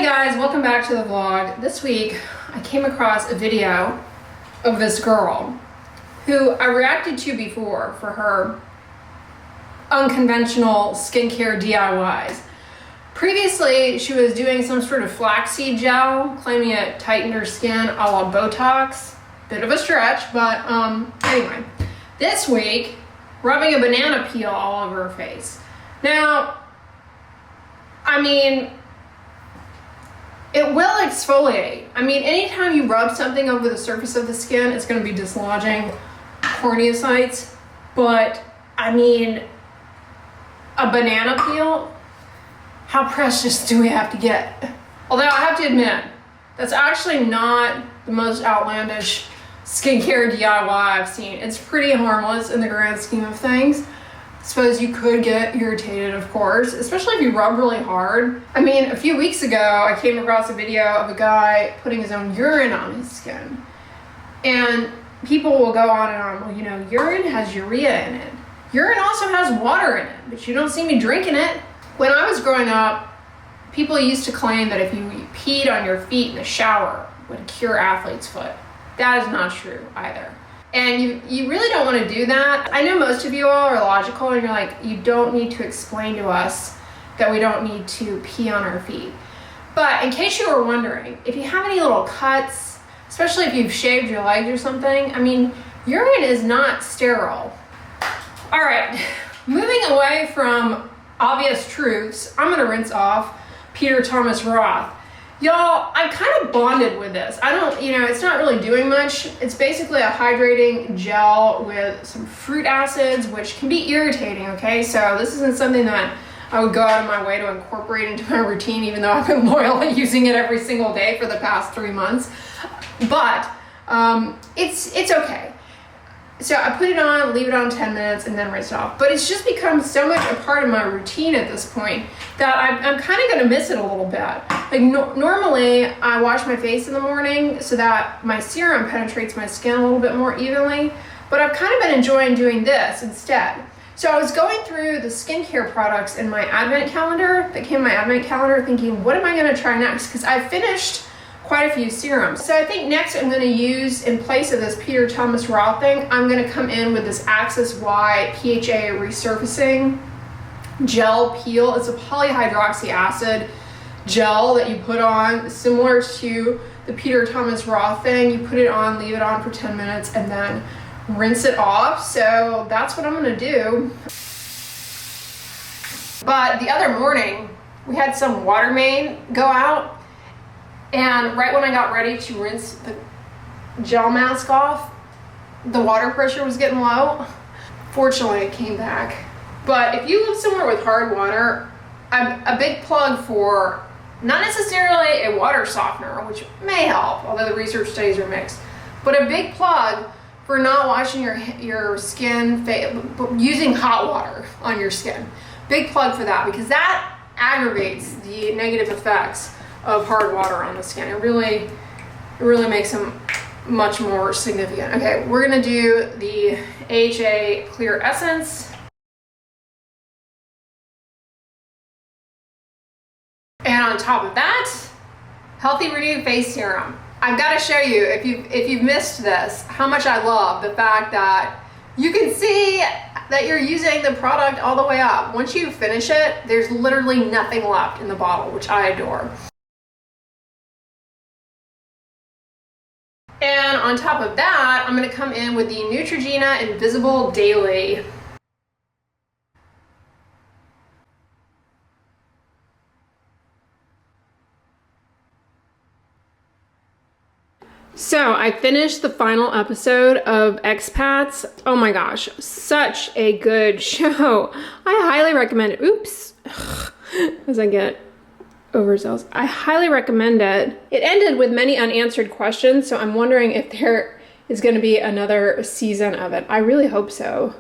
Hey guys, welcome back to the vlog. This week I came across a video of this girl who I reacted to before for her unconventional skincare DIYs. Previously, she was doing some sort of flaxseed gel, claiming it tightened her skin a la Botox. Bit of a stretch, but anyway. This week, rubbing a banana peel all over her face. Now, I mean, it will exfoliate. I mean, anytime you rub something over the surface of the skin, it's going to be dislodging corneocytes. But, I mean, a banana peel, how precious do we have to get? Although I have to admit, that's actually not the most outlandish skincare DIY I've seen. It's pretty harmless in the grand scheme of things. Suppose you could get irritated, of course, especially if you rub really hard. I mean, a few weeks ago, I came across a video of a guy putting his own urine on his skin. And people will go on and on, well, you know, urine has urea in it. Urine also has water in it, but you don't see me drinking it. When I was growing up, people used to claim that if you peed on your feet in the shower, it would cure athlete's foot. That is not true either. And you really don't want to do that. I know most of you all are logical and you're like, you don't need to explain to us that we don't need to pee on our feet. But in case you were wondering, if you have any little cuts, especially if you've shaved your legs or something, I mean, urine is not sterile. All right, moving away from obvious truths, I'm gonna rinse off Peter Thomas Roth. Y'all, I'm kind of bonded with this. I don't, you know, it's not really doing much. It's basically a hydrating gel with some fruit acids, which can be irritating, okay? So this isn't something that I would go out of my way to incorporate into my routine, even though I've been loyally using it every single day for the past 3 months. But it's okay. So I put it on, leave it on 10 minutes, and then rinse it off. But it's just become so much a part of my routine at this point that I'm kind of gonna miss it a little bit. Like normally, I wash my face in the morning so that my serum penetrates my skin a little bit more evenly, but I've kind of been enjoying doing this instead. So I was going through the skincare products in my advent calendar, that came in my advent calendar, thinking, what am I gonna try next? Because I finished quite a few serums. So I think next I'm gonna use, in place of this Peter Thomas Roth thing, I'm gonna come in with this Axis Y PHA resurfacing gel peel. It's a polyhydroxy acid gel that you put on, similar to the Peter Thomas Roth thing. You put it on, leave it on for 10 minutes, and then rinse it off. So that's what I'm gonna do. But the other morning, we had some water main go out, and right when I got ready to rinse the gel mask off, the water pressure was getting low. Fortunately, it came back. But if you live somewhere with hard water, I'm a big plug for not necessarily a water softener, which may help, although the research studies are mixed, but a big plug for not washing your skin, using hot water on your skin. Big plug for that, because that aggravates the negative effects of hard water on the skin. It really makes them much more significant. Okay, we're gonna do the AHA Clear Essence. And on top of that, Healthy Renewed Face Serum. I've got to show you, if you've missed this, how much I love the fact that you can see that you're using the product all the way up. Once you finish it, there's literally nothing left in the bottle, which I adore. And on top of that, I'm going to come in with the Neutrogena Invisible Daily. So I finished the final episode of Expats. Oh my gosh, such a good show. I highly recommend it. Oops, as I get overzealous. I highly recommend it. It ended with many unanswered questions, so I'm wondering if there is going to be another season of it. I really hope so.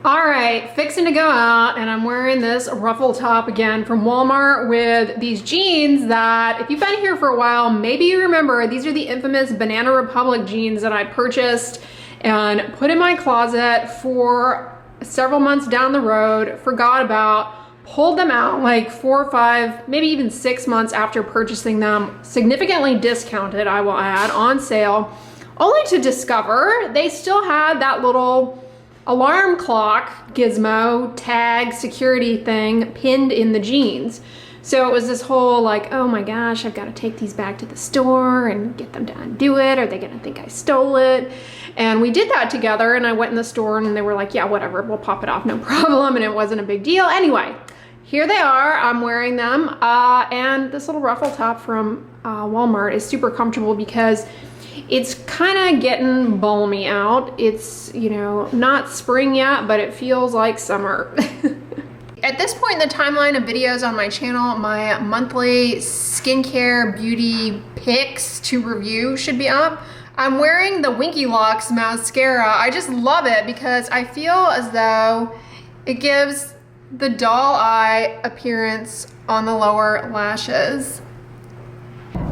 All right, fixing to go out, and I'm wearing this ruffle top again from Walmart with these jeans that, if you've been here for a while, maybe you remember, these are the infamous Banana Republic jeans that I purchased and put in my closet for several months down the road, forgot about, pulled them out like 4 or 5, maybe even 6 months after purchasing them, significantly discounted, I will add, on sale, only to discover they still had that little alarm clock gizmo tag security thing pinned in the jeans. So it was this whole like, oh my gosh, I've got to take these back to the store and get them to undo it. Are they going to think I stole it? And we did that together, and I went in the store and they were like, yeah, whatever, we'll pop it off, no problem. And it wasn't a big deal. Anyway, here they are. I'm wearing them. And this little ruffle top from Walmart is super comfortable because it's kind of getting balmy out. It's, you know, not spring yet, but it feels like summer. At this point in the timeline of videos on my channel, my monthly skincare beauty picks to review should be up. I'm wearing the Winky Locks mascara. I just love it because I feel as though it gives the doll eye appearance on the lower lashes.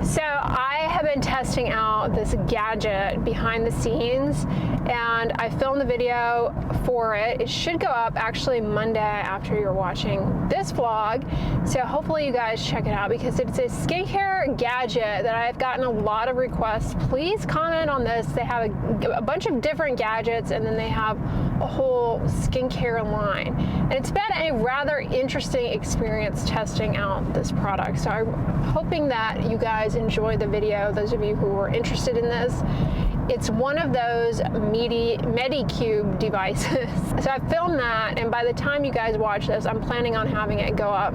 So I have been testing out this gadget behind the scenes, and I filmed the video for it. It should go up actually Monday after you're watching this vlog. So hopefully you guys check it out because it's a skincare gadget that I've gotten a lot of requests. Please comment on this. They have a bunch of different gadgets, and then they have a whole skincare line. And it's been a rather interesting experience testing out this product. So I'm hoping that you guys enjoy the video, those of you who are interested in this. It's one of those Medicube devices. So I filmed that, and by the time you guys watch this, I'm planning on having it go up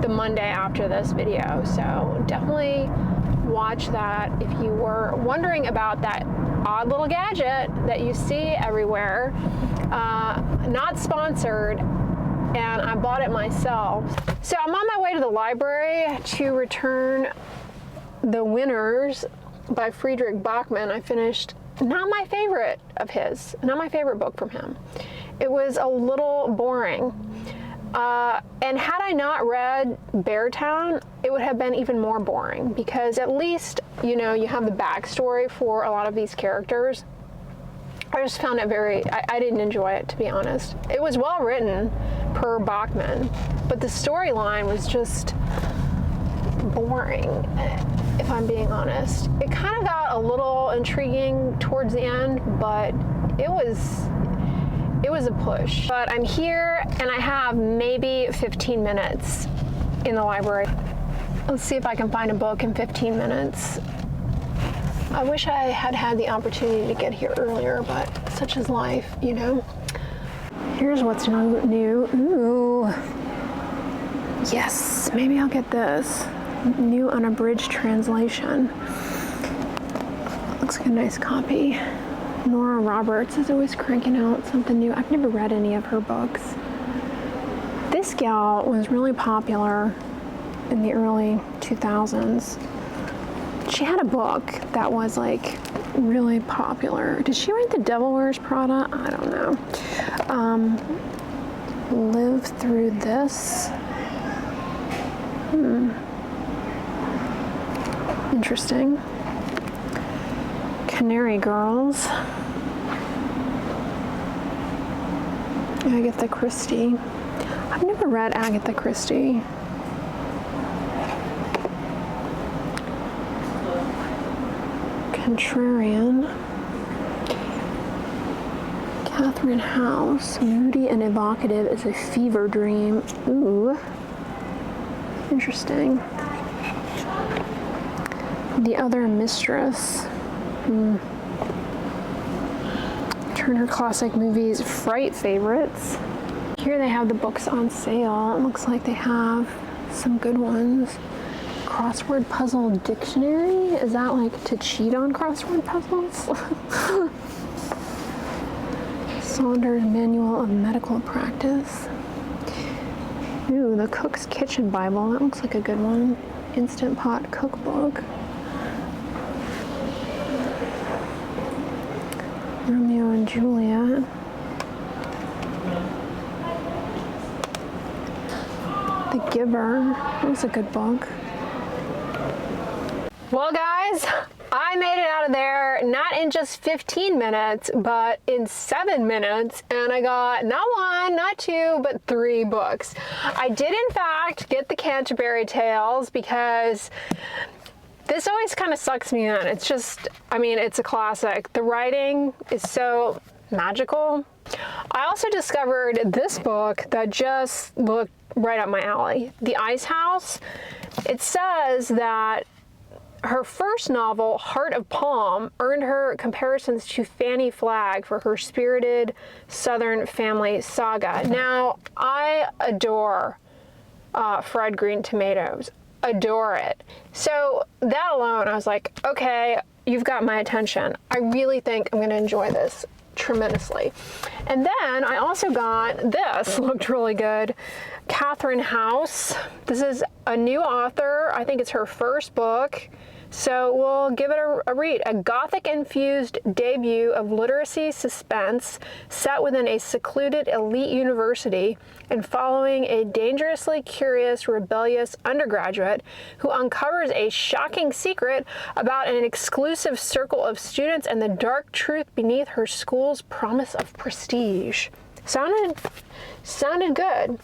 the Monday after this video. So definitely watch that if you were wondering about that odd little gadget that you see everywhere. Not sponsored, and I bought it myself. So I'm on my way to the library to return The Winners by Friedrich Bachmann. I finished not my favorite of his, not my favorite book from him. It was a little boring. And had I not read Beartown, it would have been even more boring because at least, you know, you have the backstory for a lot of these characters. I just found it I didn't enjoy it, to be honest. It was well written per Bachmann, but the storyline was just boring, if I'm being honest. It kind of got a little intriguing towards the end, but it was a push. But I'm here and I have maybe 15 minutes in the library. Let's see if I can find a book in 15 minutes. I wish I had had the opportunity to get here earlier, but such is life, you know. Here's what's new. Ooh. Yes, maybe I'll get this. New unabridged translation. Looks like a nice copy. Nora Roberts is always cranking out something new. I've never read any of her books. This gal was really popular in the early 2000s. She had a book that was like really popular. Did she write The Devil Wears Prada? I don't know. Live Through This. Interesting. Canary Girls. Agatha Christie. I've never read Agatha Christie. Contrarian. Catherine House. Moody and evocative as a fever dream. Ooh. Interesting. The Other Mistress. Turner Classic Movies Fright Favorites. Here they have the books on sale. It looks like they have some good ones. Crossword Puzzle Dictionary? Is that like to cheat on crossword puzzles? Saunders Manual of Medical Practice. Ooh, the Cook's Kitchen Bible. That looks like a good one. Instant Pot Cookbook. Romeo and Juliet. The Giver. That was a good book. Well, guys, I made it out of there not in just 15 minutes, but in 7 minutes, and I got not 1, not 2, but 3 books. I did in fact get the Canterbury Tales because this always kind of sucks me in. It's just, I mean, it's a classic. The writing is so magical. I also discovered this book that just looked right up my alley. The Ice House. It says that her first novel, Heart of Palm, earned her comparisons to Fanny Flagg for her spirited Southern family saga. Now, I adore fried green tomatoes. Adore it. So that alone, I was like, okay, you've got my attention. I really think I'm going to enjoy this tremendously. And then I also got this, looked really good, Catherine House. This is a new author. I think it's her first book. So we'll give it a read. A Gothic-infused debut of literacy suspense set within a secluded elite university and following a dangerously curious, rebellious undergraduate who uncovers a shocking secret about an exclusive circle of students and the dark truth beneath her school's promise of prestige. Sounded good.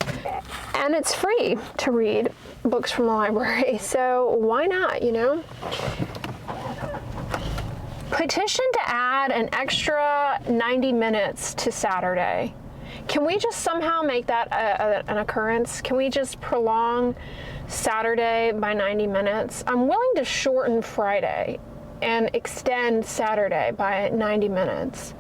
And it's free to read books from the library, so why not, you know? Petition to add an extra 90 minutes to Saturday. Can we just somehow make that an occurrence? Can we just prolong Saturday by 90 minutes? I'm willing to shorten Friday and extend Saturday by 90 minutes.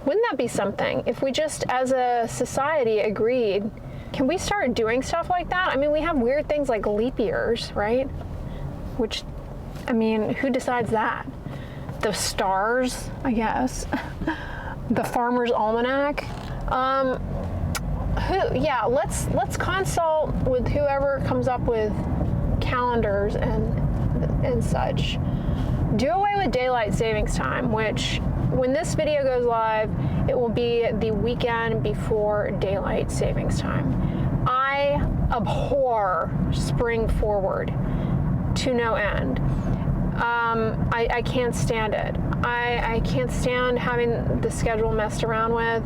Wouldn't that be something? If we just, as a society, agreed, can we start doing stuff like that? I mean, we have weird things like leap years, right? Which, I mean, who decides that? The stars, I guess. The Farmer's Almanac. Yeah, let's consult with whoever comes up with calendars and such. Do away with daylight savings time, which, when this video goes live, it will be the weekend before daylight savings time. I abhor spring forward to no end. I can't stand it. I can't stand having the schedule messed around with.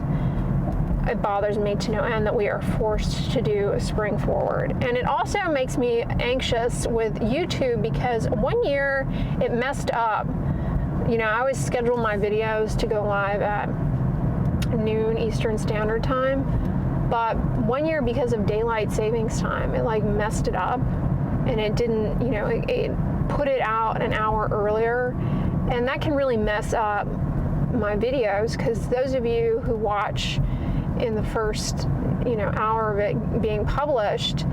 It bothers me to no end that we are forced to do a spring forward. And it also makes me anxious with YouTube because one year it messed up. You know, I always schedule my videos to go live at noon Eastern Standard Time, but one year because of daylight savings time, it like messed it up and it didn't, you know, it put it out an hour earlier, and that can really mess up my videos because those of you who watch in the first, you know, hour of it being published,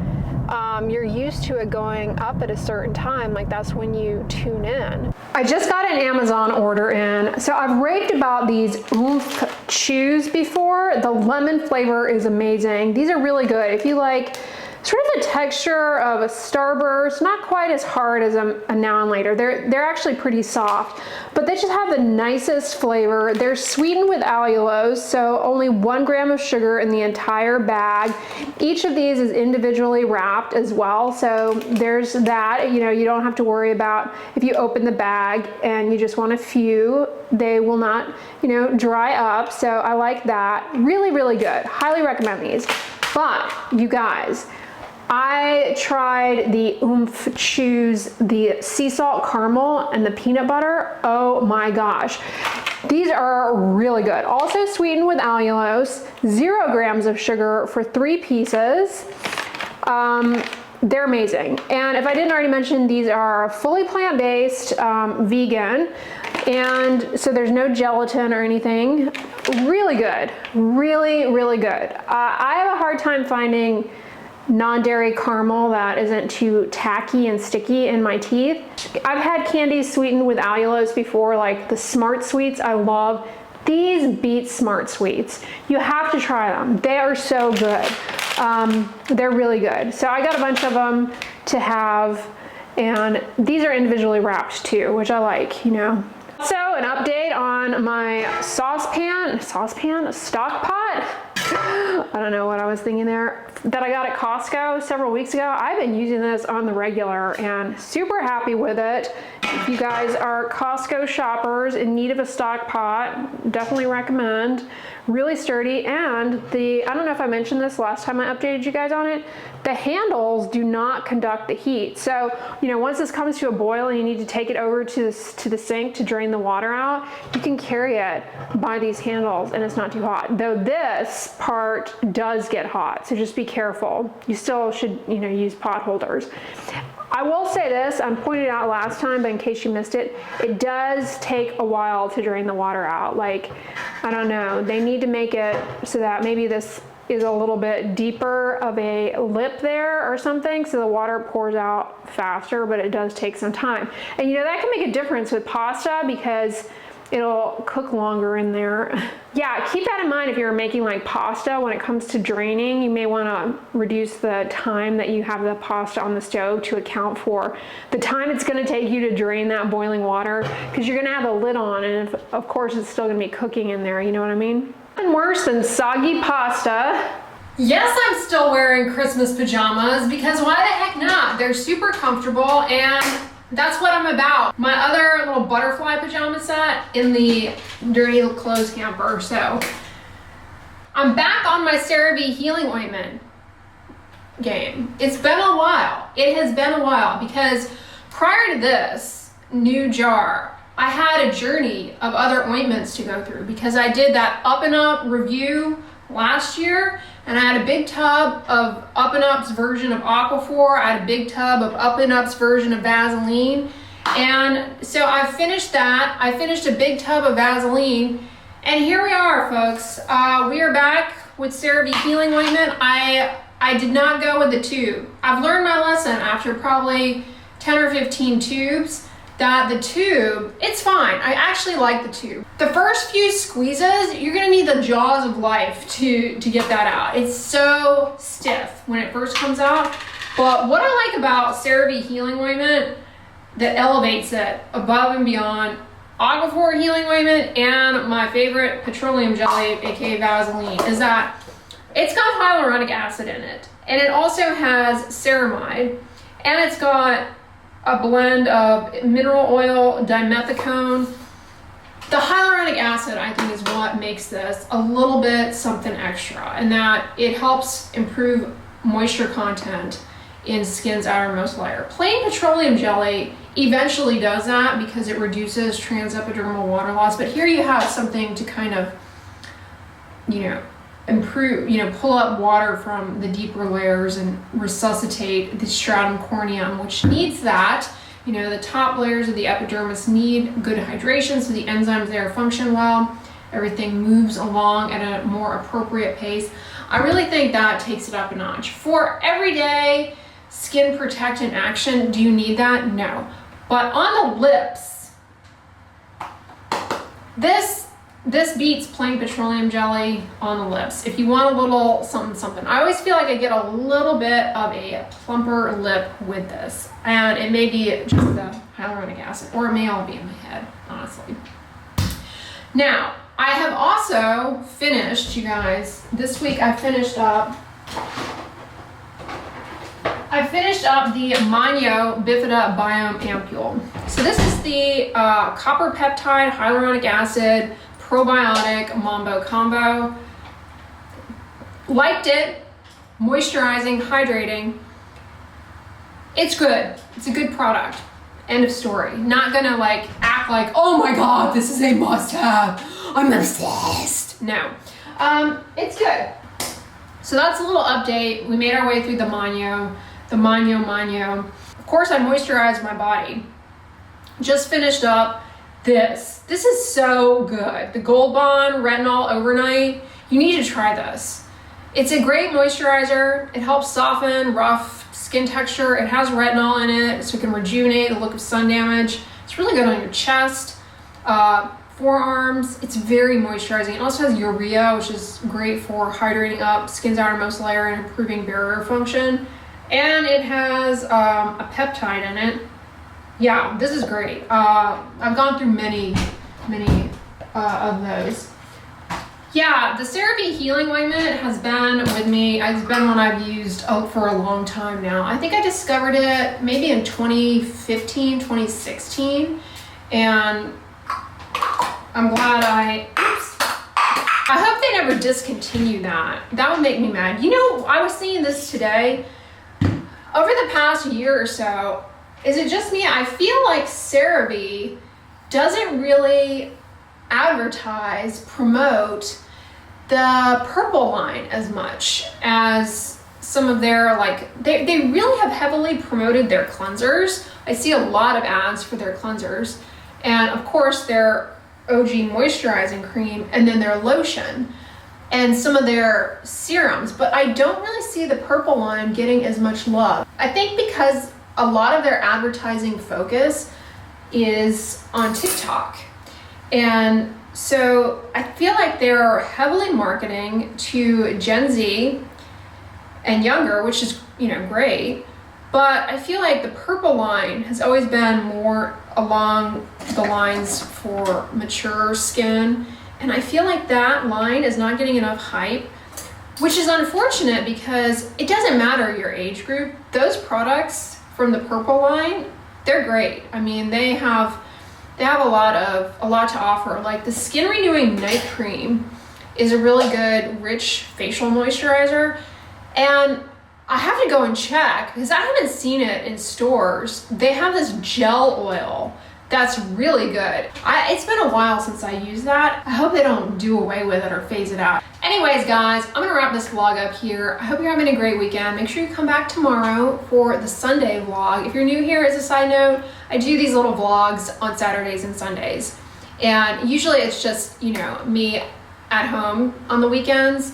you're used to it going up at a certain time, like that's when you tune in. I just got an Amazon order in, so I've raved about these Oomph Chews before. The lemon flavor is amazing. These are really good. If you like sort of the texture of a Starburst, not quite as hard as a Now and Later. They're actually pretty soft, but they just have the nicest flavor. They're sweetened with allulose, so only 1 gram of sugar in the entire bag. Each of these is individually wrapped as well, so there's that. You know, you don't have to worry about if you open the bag and you just want a few, they will not, you know, dry up. So I like that. Really, really good. Highly recommend these. But you guys, I tried the Oomph Chews, the sea salt caramel and the peanut butter. Oh my gosh. These are really good. Also sweetened with allulose, 0 grams of sugar for 3 pieces. They're amazing. And if I didn't already mention, these are fully plant-based, vegan. And so there's no gelatin or anything. Really good. Really, really good. I have a hard time finding non-dairy caramel that isn't too tacky and sticky in my teeth. I've had candies sweetened with allulose before, like the Smart Sweets. I love these. Beat Smart Sweets. You have to try them. They are so good. They're really good. So I got a bunch of them to have, and these are individually wrapped too, which I like, you know. So an update on my stock pot. I don't know what I was thinking there. That I got at Costco several weeks ago. I've been using this on the regular and super happy with it. If you guys are Costco shoppers in need of a stock pot, definitely recommend. Really sturdy, and I don't know if I mentioned this last time I updated you guys on it, the handles do not conduct the heat. So, you know, once this comes to a boil and you need to take it over to the sink to drain the water out, you can carry it by these handles and it's not too hot. Though this part does get hot, so just be careful. You still should, you know, use pot holders. I will say this, I pointed out last time, but in case you missed it, it does take a while to drain the water out. Like, I don't know, they need to make it so that maybe this is a little bit deeper of a lip there or something, so the water pours out faster, but it does take some time. And you know, that can make a difference with pasta because it'll cook longer in there. Yeah, keep that in mind if you're making like pasta. When it comes to draining, you may want to reduce the time that you have the pasta on the stove to account for the time it's going to take you to drain that boiling water, because you're going to have the lid on, and if, of course it's still going to be cooking in there, you know what I mean? And worse than soggy pasta. Yes, I'm still wearing Christmas pajamas because why the heck not? They're super comfortable and that's what I'm about. My other little butterfly pajama set in the dirty clothes hamper. So I'm back on my CeraVe healing ointment game. It's been a while. It has been a while because prior to this new jar, I had a journey of other ointments to go through because I did that Up and Up review last year, and I had a big tub of Up and Up's version of Aquaphor. I had a big tub of Up and Up's version of Vaseline. And so I finished that. I finished a big tub of Vaseline, and here we are, folks. We are back with CeraVe healing ointment. I did not go with the tube. I've learned my lesson after probably 10 or 15 tubes that the tube, it's fine. I actually like the tube. The first few squeezes, you're gonna need the jaws of life to get that out. It's so stiff when it first comes out. But what I like about CeraVe healing ointment that elevates it above and beyond Aquaphor healing ointment and my favorite petroleum jelly, aka Vaseline, is that it's got hyaluronic acid in it. And it also has ceramide, and it's got a blend of mineral oil, dimethicone. The hyaluronic acid, I think, is what makes this a little bit something extra, and that it helps improve moisture content in skin's outermost layer. Plain petroleum jelly eventually does that because it reduces transepidermal water loss, but here you have something to kind of, you know, improve, you know, pull up water from the deeper layers and resuscitate the stratum corneum, which needs that. You know, the top layers of the epidermis need good hydration so the enzymes there function well. Everything moves along at a more appropriate pace. I really think that takes it up a notch. For everyday skin protectant action, do you need that? No. But on the lips, this beats plain petroleum jelly on the lips. If you want a little something, something. I always feel like I get a little bit of a plumper lip with this. And it may be just the hyaluronic acid, or it may all be in my head, honestly. Now, I have also finished, you guys, this week I finished up the Manyo Bifida Biome Ampule. So this is the copper peptide, hyaluronic acid, probiotic mambo combo. Liked it. Moisturizing, hydrating. It's good. It's a good product. End of story. Not gonna like act like, oh my god, this is a must-have. I'm obsessed. No. It's good. So that's a little update. We made our way through the Manyo. Of course, I moisturized my body. Just finished up this. This is so good. The Gold Bond Retinol Overnight. You need to try this. It's a great moisturizer. It helps soften rough skin texture. It has retinol in it, so it can rejuvenate the look of sun damage. It's really good on your chest, forearms. It's very moisturizing. It also has urea, which is great for hydrating up skin's outermost layer and improving barrier function. And it has a peptide in it. Yeah, this is great. I've gone through many of those. Yeah, the CeraVe Healing Ointment has been with me. It's been one I've used for a long time now. I think I discovered it maybe in 2015, 2016. And I'm glad I hope they never discontinue that. That would make me mad. You know, I was seeing this today. Over the past year or so, is it just me? I feel like CeraVe doesn't really advertise, promote the purple line as much as some of their, like, they really have heavily promoted their cleansers. I see a lot of ads for their cleansers, and of course their OG moisturizing cream, and then their lotion and some of their serums, but I don't really see the purple line getting as much love. I think because a lot of their advertising focus is on TikTok, and so I feel like they're heavily marketing to Gen Z and younger, which is, you know, great. But I feel like the purple line has always been more along the lines for mature skin. And I feel like that line is not getting enough hype, which is unfortunate because it doesn't matter your age group. Those products from the purple line, they're great. I mean, they have a lot to offer. Like the Skin Renewing Night Cream is a really good, rich facial moisturizer. And I have to go and check because I haven't seen it in stores. They have this gel oil that's really good. It's been a while since I used that. I hope they don't do away with it or phase it out. Anyways, guys, I'm gonna wrap this vlog up here. I hope you're having a great weekend. Make sure you come back tomorrow for the Sunday vlog. If you're new here, as a side note, I do these little vlogs on Saturdays and Sundays. And usually it's just, you know, me at home on the weekends,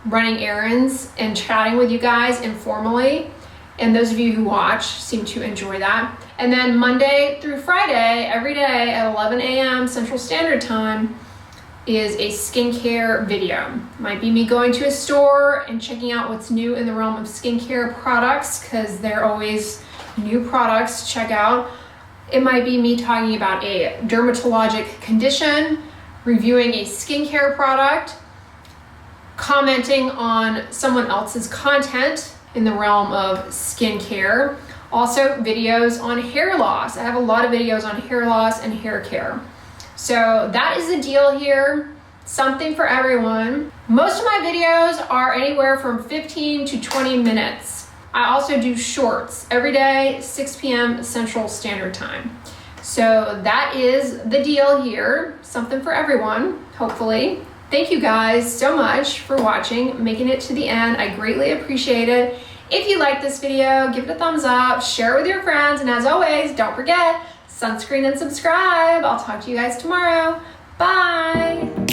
running errands and chatting with you guys informally. And those of you who watch seem to enjoy that. And then Monday through Friday, every day at 11 a.m. Central Standard Time is a skincare video. Might be me going to a store and checking out what's new in the realm of skincare products, because there are always new products to check out. It might be me talking about a dermatologic condition, reviewing a skincare product, commenting on someone else's content in the realm of skincare. Also videos on hair loss. I have a lot of videos on hair loss and hair care. So that is the deal here. Something for everyone. Most of my videos are anywhere from 15 to 20 minutes. I also do shorts every day, 6 p.m. Central Standard Time. So that is the deal here. Something for everyone, hopefully. Thank you guys so much for watching, making it to the end. I greatly appreciate it. If you like this video, give it a thumbs up, share it with your friends, and as always, don't forget, sunscreen and subscribe. I'll talk to you guys tomorrow. Bye.